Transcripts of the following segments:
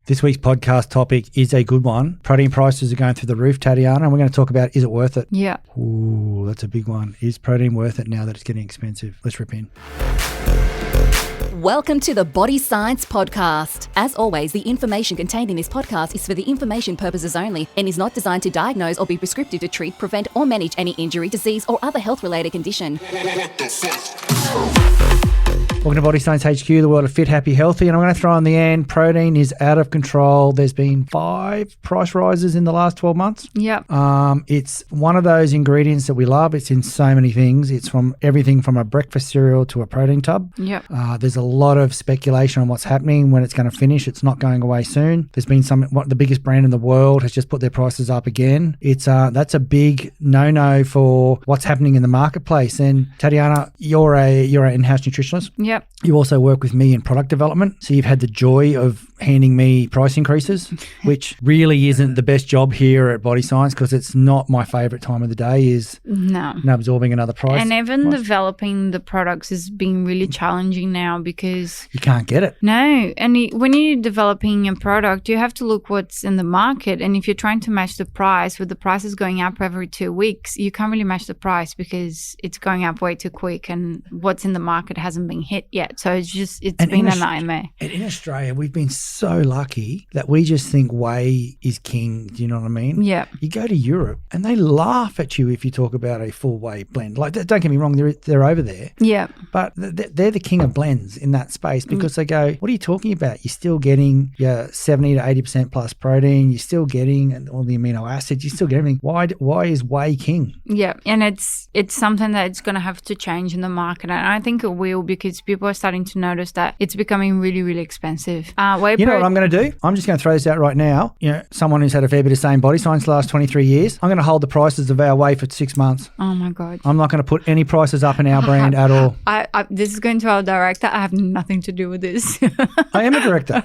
This week's podcast topic is a good one. Protein prices are going through the roof, Tatiana, and we're going to talk about, is it worth it? Yeah. Ooh, that's a big one. Is protein worth it now that it's getting expensive? Let's rip in. Welcome to the Body Science Podcast. As always, the information contained in this podcast is for the information purposes only and is not designed to diagnose or be prescriptive to treat, prevent, or manage any injury, disease, or other health-related condition. Welcome to Body Science HQ, the world of fit, happy, healthy. And I'm going to throw in the end, protein is out of control. There's been 5 price rises in the last 12 months. Yep. It's one of those ingredients that we love. It's in so many things. It's from everything from a breakfast cereal to a protein tub. Yep. There's a lot of speculation on what's happening, when it's going to finish. It's not going away soon. There's been the biggest brand in the world has just put their prices up again. That's a big no-no for what's happening in the marketplace. And Tatiana, you're an in-house nutritionist. Yep. You also work with me in product development. So you've had the joy of handing me price increases, which really isn't the best job here at Body Science because it's not my favourite time of the day is absorbing another price. And even developing the products is being really challenging now because you can't get it. No. And when you're developing a product, you have to look what's in the market. And if you're trying to match the price with the prices going up every 2 weeks, you can't really match the price because it's going up way too quick and what's in the market hasn't been hit yet. So it's been a nightmare. And in Australia, we've been so lucky that we just think whey is king. Do you know what I mean? Yeah. You go to Europe and they laugh at you if you talk about a full whey blend. Like, don't get me wrong, they're over there. Yeah. But they're the king of blends in that space because they go, what are you talking about? You're still getting your 70 to 80% plus protein. You're still getting all the amino acids. You still get everything. Why is whey king? Yeah. And it's something that it's going to have to change in the market. And I think it will because people are starting to notice that it's becoming really, really expensive. You know what I'm going to do? I'm just going to throw this out right now. You know, someone who's had a fair bit of saying Body Science the last 23 years, I'm going to hold the prices of our whey for 6 months. Oh my God. I'm not going to put any prices up in our brand at all. This is going to our director. I have nothing to do with this. I am a director.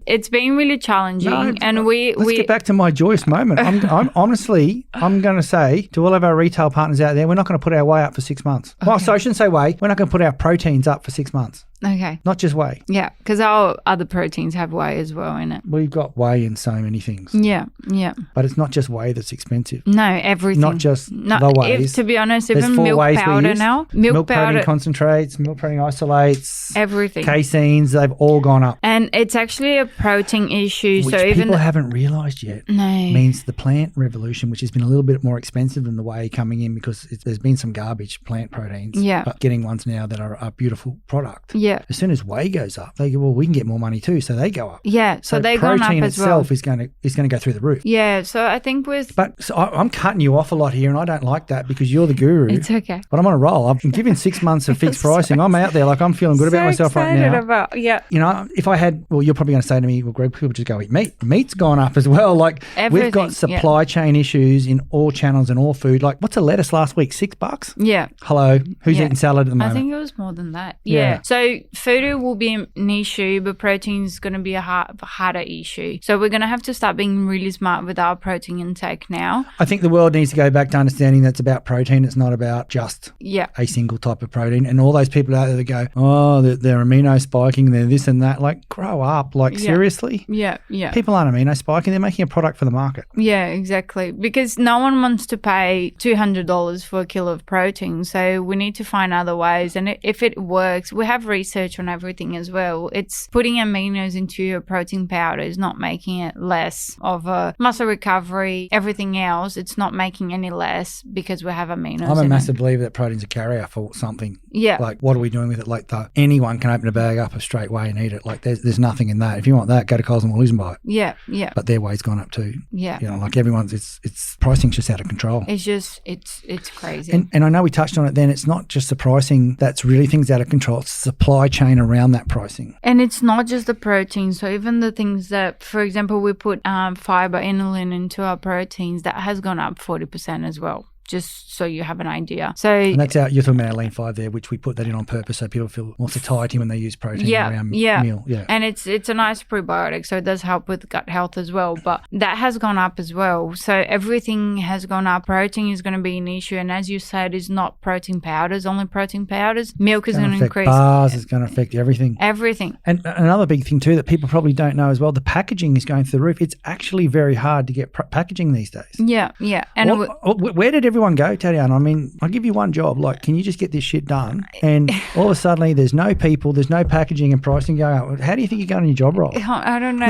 It's been really challenging. Let's get back to my joyous moment. I'm honestly, I'm going to say to all of our retail partners out there, we're not going to put our whey up for 6 months. Okay. Well, so I shouldn't say whey. We're not going to put our proteins up for 6 months. Okay. Not just whey. Yeah, because our other proteins have whey as well in it. We've got whey in so many things. Yeah, yeah. But it's not just whey that's expensive. No, everything. Not just the wheys. To be honest, even milk powder now. Milk protein concentrates, milk protein isolates. Everything. Caseins, they've all gone up. And it's actually a protein issue. Which people haven't realised yet. No. Means the plant revolution, which has been a little bit more expensive than the whey coming in because there's been some garbage plant proteins. Yeah. But getting ones now that are a beautiful product. Yeah. As soon as whey goes up, they go, well, we can get more money too, so they go up. Yeah, so they go up as well. Protein itself is going to go through the roof. Yeah, so I think I'm cutting you off a lot here, and I don't like that because you're the guru. It's okay. But I'm on a roll. I've been given 6 months of fixed pricing. I'm out there, like I'm feeling good about myself right now. You know, if I had, well, you're probably going to say to me, well, Greg, people just go eat meat. Meat's gone up as well. Like everything, we've got supply chain issues in all channels and all food. Like, what's a lettuce last week? $6? Yeah. Hello, who's eating salad at the moment? I think it was more than that. Yeah. So food will be an issue, but protein is going to be a harder issue. So we're going to have to start being really smart with our protein intake now. I think the world needs to go back to understanding that's about protein. It's not about just a single type of protein. And all those people out there that go, oh, they're amino spiking, they're this and that. Like, grow up. Like, seriously? Yeah, yeah. People aren't amino spiking. They're making a product for the market. Yeah, exactly. Because no one wants to pay $200 for a kilo of protein. So we need to find other ways. And if it works, we have research on everything as well. It's putting aminos into your protein powder is not making it less of a muscle recovery. Everything else, it's not making any less because we have aminos. I'm a massive believer that protein's a carrier for something. Yeah. Like, what are we doing with it? Like, anyone can open a bag up a straight whey and eat it. Like, there's nothing in that. If you want that, go to Coles and Woolies and buy it. Yeah, yeah. But their weigh's gone up too. Yeah. You know, like everyone's, it's pricing's just out of control. It's just, it's crazy. And I know we touched on it then. It's not just the pricing that's really things out of control. It's the supply chain around that pricing. And it's not just the protein. So even the things that, for example, we put fiber, inulin into our proteins, that has gone up 40% as well. just so you have an idea. So and that's you're talking about our Lean 5 there, which we put that in on purpose so people feel more satiety when they use protein around meal. Yeah. And it's a nice prebiotic, so it does help with gut health as well. But that has gone up as well. So everything has gone up. Protein is going to be an issue. And as you said, it's not protein powders, only protein powders. Milk is going to increase. Bars, it's going to affect everything. Everything. And another big thing too that people probably don't know as well, the packaging is going through the roof. It's actually very hard to get packaging these days. Yeah. And where did everyone go, Tatiana? I mean, I'll give you one job. Like, can you just get this shit done? And all of a sudden, there's no people, there's no packaging and pricing going up. How do you think you're going on your job role? I don't know.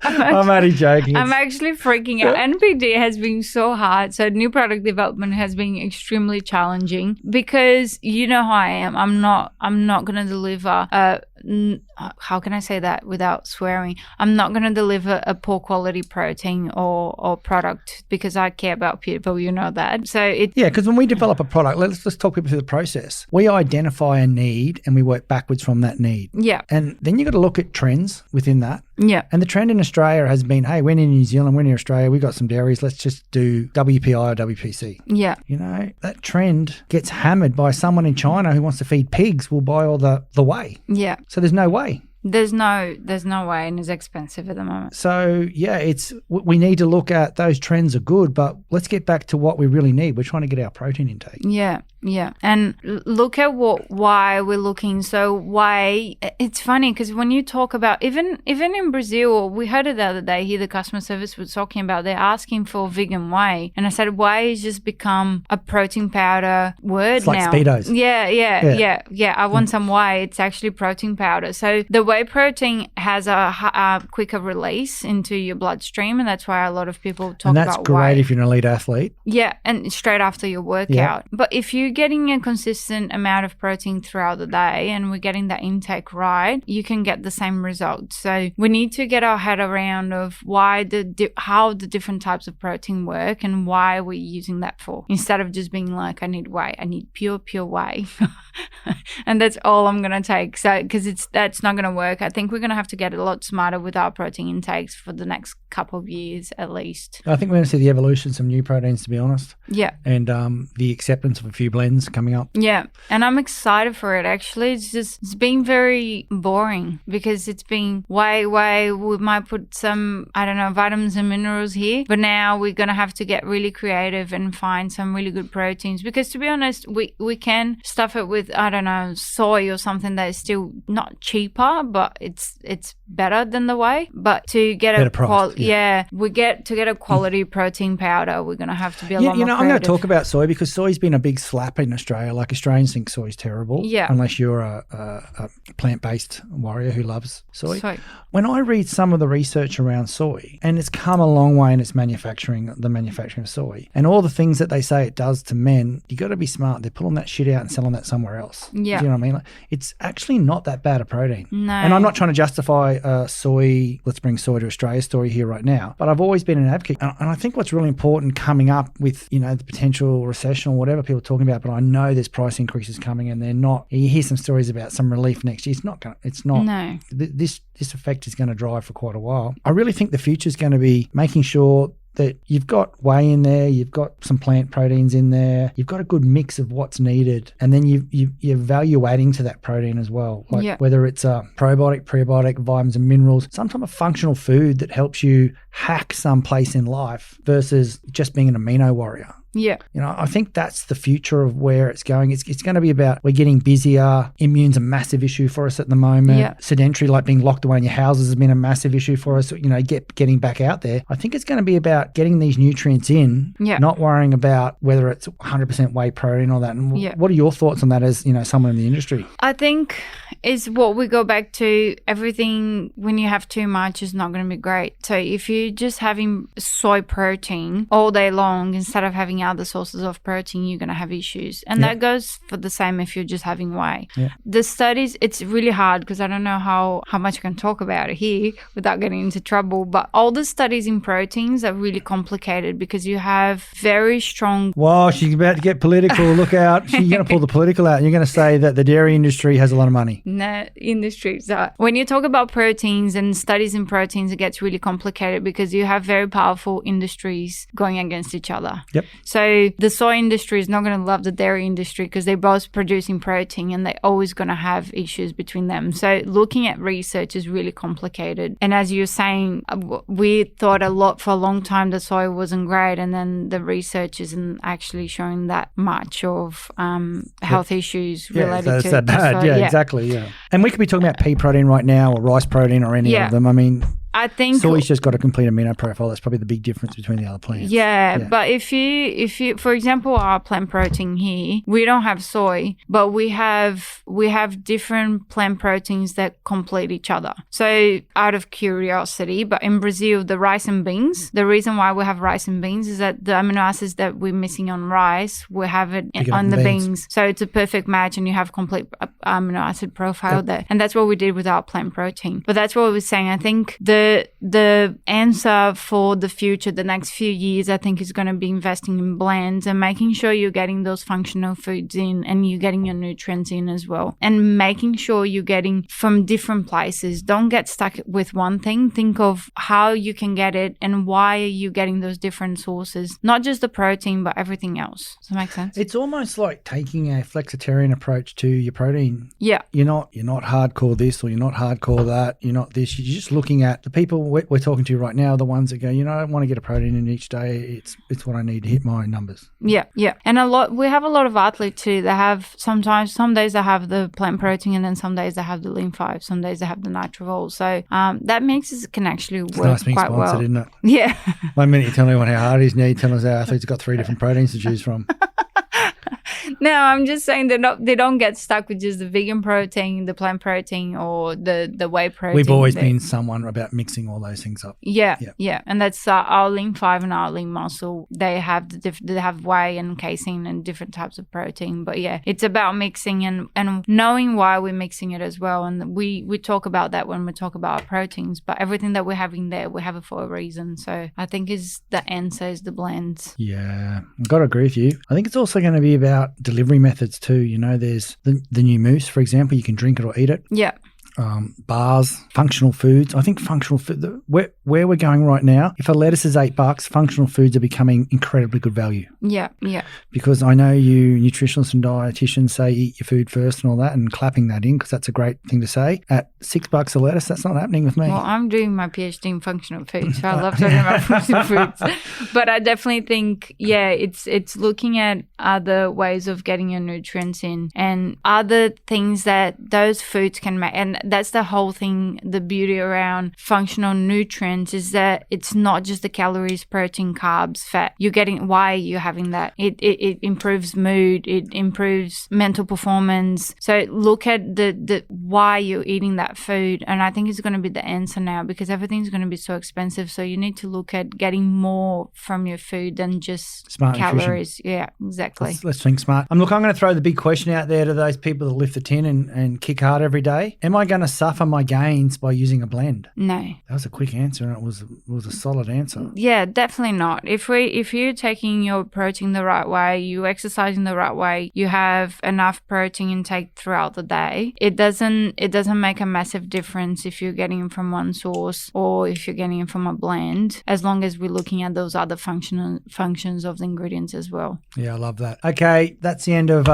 I'm only joking. I'm actually freaking out. NPD has been so hard. So new product development has been extremely challenging because you know how I am. I'm not going to deliver how can I say that without swearing? I'm not going to deliver a poor quality protein or product because I care about people, you know that. So because when we develop a product, let's just talk people through the process. We identify a need and we work backwards from that need. Yeah. And then you got to look at trends within that. Yeah. And the trend in Australia has been, hey, we're in New Zealand, we're in Australia, we've got some dairies, let's just do WPI or WPC. Yeah. You know, that trend gets hammered by someone in China who wants to feed pigs, will buy all the whey. Yeah. So there's no way. There's no way, and it's expensive at the moment. So we need to look at those trends are good, but let's get back to what we really need. We're trying to get our protein intake. Yeah. And look at why we're looking. So why it's funny because when you talk about even in Brazil, we heard it the other day here, the customer service was talking about they're asking for vegan whey, and I said whey has just become a protein powder word it's like now. Speedos. Yeah. I want some whey. It's actually protein powder. So the whey protein has a quicker release into your bloodstream, and that's why a lot of people talk about whey. And that's great if you're an elite athlete. Yeah, and straight after your workout. But if you're getting a consistent amount of protein throughout the day and we're getting that intake right, you can get the same results. So we need to get our head around of how the different types of protein work and why we're using that for, instead of just being like, I need whey, I need pure whey. And that's all I'm going to take. So, because that's not going to work. I think we're going to have to get a lot smarter with our protein intakes for the next couple of years at least. I think we're going to see the evolution of some new proteins, to be honest. Yeah. And the acceptance of a few blends coming up. Yeah. And I'm excited for it, actually. It's been very boring because it's been whey. We might put some, I don't know, vitamins and minerals here. But now we're going to have to get really creative and find some really good proteins. Because to be honest, we can stuff it with, I don't know, soy or something that is still not cheaper, but it's better than the whey. But to get a quality protein powder, we're going to have to be a lot more creative. I'm going to talk about soy because soy's been a big slap in Australia. Like Australians think soy's terrible. Yeah. Unless you're a plant-based warrior who loves soy. When I read some of the research around soy, and it's come a long way in its manufacturing of soy, and all the things that they say it does to men, you got to be smart. They're pulling that shit out and selling that somewhere else. Yeah. Do you know what I mean? Like, it's actually not that bad a protein. No. And I'm not trying to justify soy, let's bring soy to Australia story here right now, but I've always been an advocate. And I think what's really important coming up with, the potential recession or whatever people are talking about, but I know there's price increases coming and they're not, you hear some stories about some relief next year. No. This effect is going to drive for quite a while. I really think the future is going to be making sure that you've got whey in there, you've got some plant proteins in there, you've got a good mix of what's needed, and then you're value adding to that protein as well. Like whether it's a probiotic, prebiotic, vitamins and minerals, some type of functional food that helps you hack some place in life versus just being an amino warrior. Yeah. I think that's the future of where it's going. It's going to be about we're getting busier. Immune's a massive issue for us at the moment. Yeah. Sedentary, like being locked away in your houses, has been a massive issue for us. Getting back out there. I think it's going to be about getting these nutrients in, not worrying about whether it's 100% whey protein or that. And what are your thoughts on that as, someone in the industry? I think is what we go back to. Everything, when you have too much, is not going to be great. So if you're just having soy protein all day long instead of having other sources of protein, you're going to have issues. And that goes for the same if you're just having whey. Yeah. The studies, it's really hard because I don't know how much I can talk about it here without getting into trouble, but all the studies in proteins are really complicated because you have very strong... Wow, she's about to get political. Look out. She's going to pull the political out. You're going to say that the dairy industry has a lot of money. No, industry. So when you talk about proteins and studies in proteins, it gets really complicated because you have very powerful industries going against each other. Yep. So the soy industry is not going to love the dairy industry because they're both producing protein and they're always going to have issues between them. So looking at research is really complicated. And as you're saying, we thought for a long time that soy wasn't great, and then the research isn't actually showing that much of health issues related to that bad. soy. Yeah, exactly. Yeah. And we could be talking about pea protein right now, or rice protein, or any of them. I mean, I think soy's just got a complete amino profile. That's probably the big difference between the other plants. Yeah, but if you, for example, our plant protein here, we don't have soy, but we have different plant proteins that complete each other. So out of curiosity, but in Brazil, the rice and beans, the reason why we have rice and beans is that the amino acids that we're missing on rice, we have it on the beans. So it's a perfect match, and you have complete amino acid profile there. And that's what we did with our plant protein. But that's what we were saying. I think the answer for the future, the next few years, I think is going to be investing in blends and making sure you're getting those functional foods in and you're getting your nutrients in as well. And making sure you're getting from different places. Don't get stuck with one thing. Think of how you can get it and why are you getting those different sources. Not just the protein, but everything else. Does that make sense? It's almost like taking a flexitarian approach to your protein. Yeah. You're not hardcore this or you're not hardcore that. You're not this. You're just looking at the people we're talking to right now, the ones that go, I don't want to get a protein in each day. It's what I need to hit my numbers. Yeah. And we have a lot of athletes too. They have some days they have the plant protein, and then some days they have the Lean 5. Some days they have the Nitrovol. So that mix can actually work nice being quite sponsored, well. Isn't it? Yeah. 1 minute you tell me how hard it is, now you tell us our athletes have got 3 different proteins to choose from. No, I'm just saying they don't get stuck with just the vegan protein, the plant protein, or the whey protein. We've always been someone about mixing all those things up. Yeah. And that's our Lean 5 and our Lean Muscle. They have they have whey and casein and different types of protein. But yeah, it's about mixing and knowing why we're mixing it as well. And we talk about that when we talk about our proteins. But everything that we're having there, we have it for a reason. So I think the answer is the blends. Yeah, I've got to agree with you. I think it's also going to be about delivery methods too. There's the new mousse, for example. You can drink it or eat it. Yeah. Bars, functional foods. I think functional food, where we're going right now, if a lettuce is $8, functional foods are becoming incredibly good value. Yeah. Because I know you nutritionists and dietitians say eat your food first and all that, and clapping that in because that's a great thing to say. At $6 a lettuce, that's not happening with me. Well, I'm doing my PhD in functional foods, so I love talking about functional foods. But I definitely think, it's looking at other ways of getting your nutrients in and other things that those foods can make. And that's the whole thing, the beauty around functional nutrients is that it's not just the calories, protein, carbs, fat. You're getting, why are you having that? It improves mood, it improves mental performance. So look at the why you're eating that food. And I think it's going to be the answer now because everything's going to be so expensive. So you need to look at getting more from your food than just smart calories. Nutrition. Yeah, exactly. Let's think smart. Look, I'm going to throw the big question out there to those people that lift the tin and kick hard every day. Am I going to suffer my gains by using a blend? No. That was a quick answer, and it was a solid answer. Yeah, definitely not. If you're taking your protein the right way, you exercising the right way, you have enough protein intake throughout the day, it doesn't make a massive difference if you're getting it from one source or if you're getting it from a blend, as long as we're looking at those other functions of the ingredients as well. Yeah, I love that. Okay, that's the end of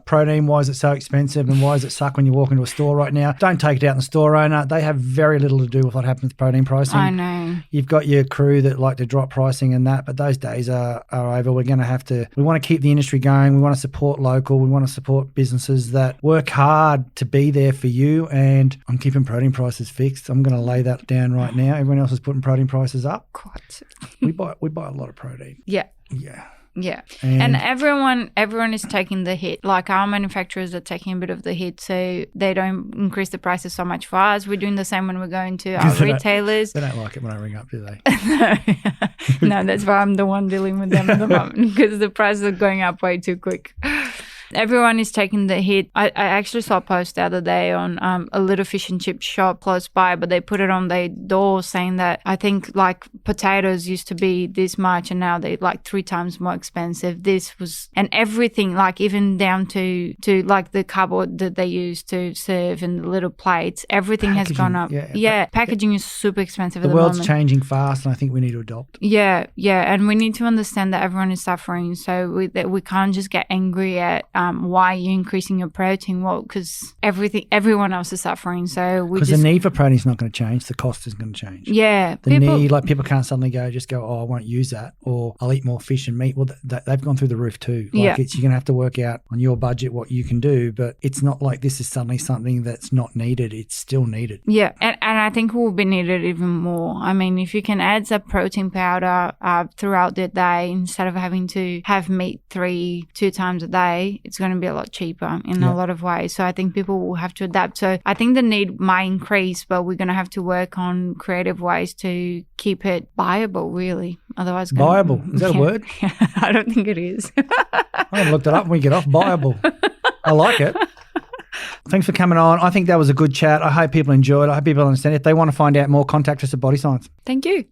protein. Why is it so expensive and why does it suck when you walk into a store right now? Don't take it out in the store owner. They have very little to do with what happens with protein pricing. I know. You've got your crew that like to drop pricing and that, but those days are over. We're going to have to, we want to keep the industry going. We want to support local. We want to support businesses that work hard to be there for you. And I'm keeping protein prices fixed. I'm going to lay that down right now. Everyone else is putting protein prices up. Quite. We buy a lot of protein. Yeah. Yeah. Yeah. And everyone is taking the hit. Like our manufacturers are taking a bit of the hit, so they don't increase the prices so much for us. We're doing the same when we're going to our retailers. They don't like it when I ring up, do they? No, that's why I'm the one dealing with them at the moment because the prices are going up way too quick. everyone is taking the hit. I actually saw a post the other day on a little fish and chip shop close by, but they put it on their door saying that I think like potatoes used to be this much and now they're like 3 times more expensive. This was, and everything, like even down to like the cupboard that they use to serve and the little plates, everything has gone up. Yeah, packaging is super expensive at the moment. The world's changing fast and I think we need to adopt. Yeah, and we need to understand that everyone is suffering, so we can't just get angry at why you're increasing your protein. Well, because everyone else is suffering, so because the need for protein is not going to change, the cost is going to change. Yeah, people can't suddenly go oh, I won't use that, or I'll eat more fish and meat. Well, they've gone through the roof too. You're going to have to work out on your budget what you can do, but it's not like this is suddenly something that's not needed. It's still needed. Yeah, and I think it will be needed even more. I mean, if you can add some protein powder throughout the day instead of having to have meat 2 times a day, it's going to be a lot cheaper in a lot of ways. So I think people will have to adapt. So I think the need might increase, but we're going to have to work on creative ways to keep it viable, really. Otherwise, viable, is that a word? I don't think it is. I'm going to look that up when we get off. Viable. I like it. Thanks for coming on. I think that was a good chat. I hope people enjoyed it. I hope people understand. If they want to find out more, contact us at Body Science. Thank you.